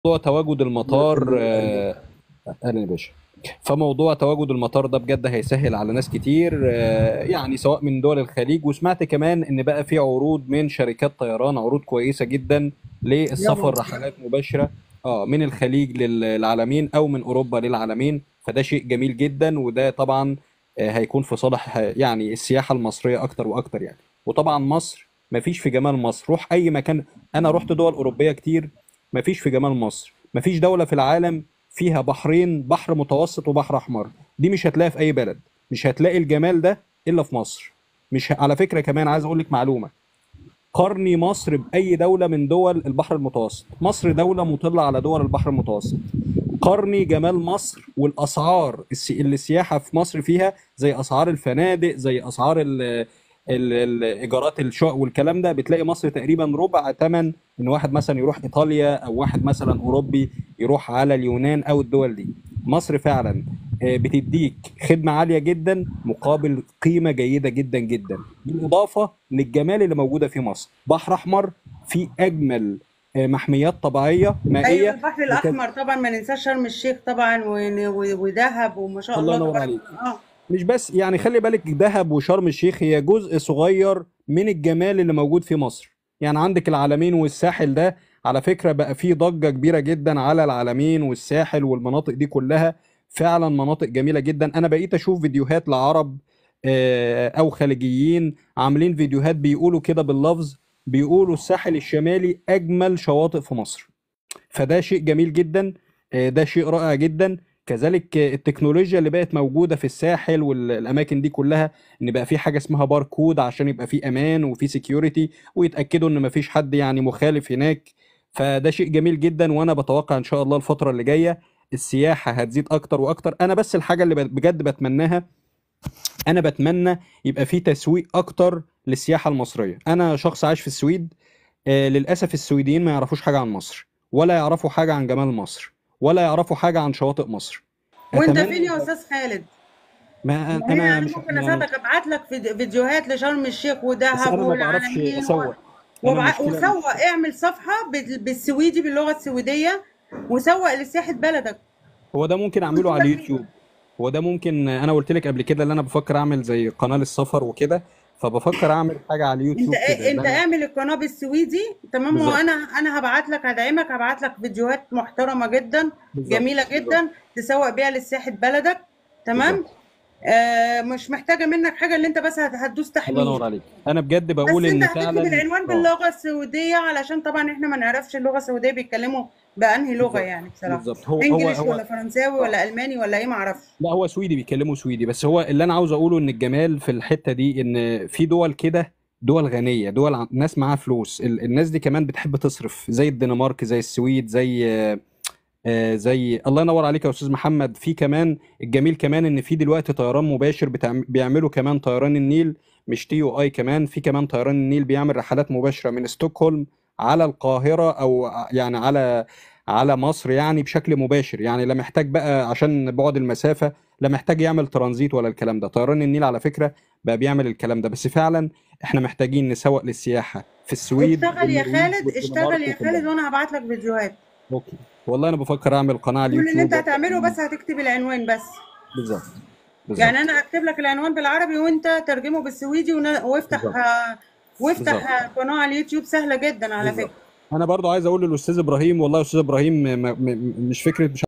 موضوع تواجد المطار اهلا يا باشا. فموضوع تواجد المطار ده بجد هيسهل على ناس كتير، يعني سواء من دول الخليج، وسمعت كمان ان بقى في عروض من شركات طيران، عروض كويسة جدا يلا. للسفر، رحلات مباشرة من الخليج للعالمين او من اوروبا للعالمين. فده شيء جميل جدا، وده طبعا هيكون في صالح يعني السياحة المصرية اكتر واكتر يعني. وطبعا مصر مفيش في جمال مصر، روح اي مكان. انا رحت دول اوروبية كتير، مفيش في جمال مصر. مفيش دولة في العالم فيها بحرين، بحر متوسط وبحر احمر. دي مش هتلاقيها في اي بلد، مش هتلاقي الجمال ده الا في مصر. مش على فكرة كمان عايز اقول لك معلومة، قارني مصر باي دولة من دول البحر المتوسط. مصر دولة مطلة على دول البحر المتوسط. قارني جمال مصر والاسعار اللي السياحه في مصر فيها، زي اسعار الفنادق، زي اسعار الايجارات، الشقق والكلام ده. بتلاقي مصر تقريبا ربع ثمن ان واحد مثلا يروح ايطاليا، او واحد مثلا اوروبي يروح على اليونان او الدول دي. مصر فعلا بتديك خدمه عاليه جدا مقابل قيمه جيده جدا جدا، بالاضافه للجمال اللي موجوده في مصر. بحر احمر فيه اجمل محميات طبيعيه ايوه، مائيه. البحر الاحمر طبعا، ما ننساش شرم الشيخ طبعا ودهب، وما شاء الله الله ينور تبارك عليك. الله. مش بس يعني، خلي بالك دهب وشرم الشيخ هي جزء صغير من الجمال اللي موجود في مصر. يعني عندك العلمين والساحل ده، على فكرة بقى فيه ضجة كبيرة جدا على العلمين والساحل والمناطق دي كلها. فعلا مناطق جميلة جدا. انا بقيت اشوف فيديوهات لعرب او خليجيين عاملين فيديوهات بيقولوا كده باللفظ، بيقولوا الساحل الشمالي اجمل شواطئ في مصر. فده شيء جميل جدا، ده شيء رائع جدا. كذلك التكنولوجيا اللي بقت موجودة في الساحل والأماكن دي كلها، إن بقى في حاجة اسمها باركود عشان يبقى في أمان وفي سكيورتي، ويتأكدوا إن مفيش حد يعني مخالف هناك. فده شيء جميل جدا، وأنا بتوقع إن شاء الله الفترة اللي جاية السياحة هتزيد أكتر وأكتر. أنا بس الحاجة اللي بجد بتمناها، أنا بتمنى يبقى في تسويق أكتر للسياحة المصرية. أنا شخص عايش في السويد، للأسف السويديين ما يعرفوش حاجة عن مصر، ولا يعرفوا حاجة عن جمال مصر، ولا يعرفوا حاجة عن شواطئ مصر. وانت أتمنى فين يا استاذ خالد؟ ما يعني أنا انا مش ممكن يعني، اساعدك، ابعت لك فيديوهات لشرم الشيخ بس ودهب أنا ما بعرفش والعلمين أسوق. أنا المشكلة وسوق، اعمل صفحة بالسويدي، باللغة السويدية، وسوق لسياحة بلدك. هو ده ممكن أعمله على وسيبك اليوتيوب. هو ده ممكن، أنا قلت لك قبل كده اللي أنا بفكر أعمل زي قناة للسفر وكده، فبفكر أعمل حاجة على انت اليوتيوب كده ايه، اللي انت أنا. اعمل القناه بالسويدي تمام، بالظبط. وانا هبعت لك، هدعمك، هبعت لك فيديوهات محترمه جدا، بالظبط. جميله بالظبط. جدا، تسوق بيها لسياحه بلدك. تمام. بالظبط. مش محتاجه منك حاجه، اللي انت بس هتدوس الله ينور تحميل. عليك. أنا بجد بقول بس انت إن هتكتب فعلا العنوان باللغه السويديه، علشان طبعا احنا ما نعرفش اللغه السويديه بيتكلموا بانهي لغه، بالظبط. يعني بصراحه بالظبط. هو هو انجليش هو ولا فرنساوي اه ولا الماني ولا ايه، ما اعرفش. لا، هو سويدي، بيتكلموا سويدي. بس هو اللي انا عاوز اقوله ان الجمال في الحتة دي ان في دول كده، دول غنية، دول ناس معاها فلوس. الناس دي كمان بتحب تصرف، زي الدنمارك، زي السويد، زي الله ينور عليك يا استاذ محمد. في كمان الجميل كمان ان في دلوقتي طيران مباشر بيعملوا كمان طيران النيل. مش تي او اي، كمان في كمان طيران النيل بيعمل رحلات مباشرة من ستوكهولم على القاهرة، او يعني على مصر، يعني بشكل مباشر. يعني لا محتاج بقى عشان بعد المسافة، لا محتاج يعمل ترانزيت ولا الكلام ده. طيران النيل على فكرة بقى بيعمل الكلام ده. بس فعلا احنا محتاجين نسوق للسياحة في السويد اشتغل يا والنرويج خالد، اشتغل والدنمارك يا وكلها. خالد، وانا هبعت لك فيديوهات. اوكي. والله انا بفكر اعمل قناه على كل اللي انت اليوتيوب وابدا هتعمله فيه. بس هتكتب العنوان بس. بالظبط. يعني بالظبط. انا هكتب لك العنوان بالعربي، وانت ترجمه بالسويدي، وافتح بالظبط. بالظبط. قناة على اليوتيوب، سهلة جدا على بالظبط. فكرة. انا برضو عايز اقول للاستاذ ابراهيم، والله يا استاذ ابراهيم، مش فكره، مش